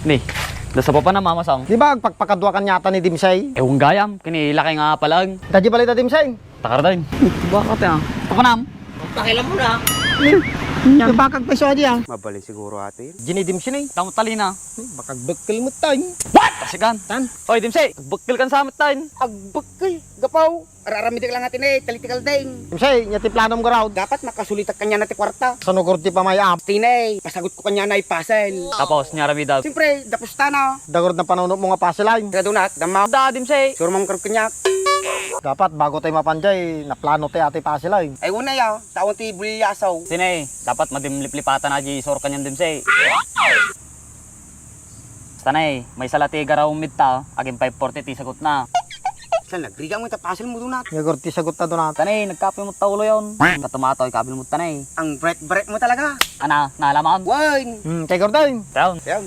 Ni, nasa pa na mamasang. Di ba pagpakadwa kan yata ni Dimsay? Ewan gayam, kinilaki nga palang. Dadya balita Dimsay? Takar din. Bakit yan? Pakunam. Pakilam mo na. Yung bakag peso aja. Mabali siguro ate. Gini Dimsay na Tamot talina. Bakagbekkel mo tayo. Pasikan. Tan? Oy, Dimsay, bukil kan sa amin tayo. Agbakay, gapaw. Araramid lang natin talitikal ding. Dimsay, nyati planom garaw. Dapat makasulit kanya natin kwarta. Sa nugurti pa may ap. Tinay, pasagot ko kanya na ipasel. Tapos, nyarami daw. Siyempre, dapusta na. Dagod na panunod mo nga pasilain. Kaya donat, damaw. Da, Dimsay. Surmang karkanyak. Dapat bago tayo mapanjay, naplano tayo ati pasilain. Ay una yaw, taon ti bulyasaw. Sinay, dapat madimliplipatan na di sor kanyan Dimsay. Tanay, may salati garaw midta, aging 540 ti sagot na. Saan nagriga mo itapasel mo donat. Nagurti sagot na doon natin. Tanay, nagkape mo taulo yon. Katumatoy, kabil mo tanay. Ang break mo talaga. Ana, nalaman. Wine. Kay Gordon. Down. Yan.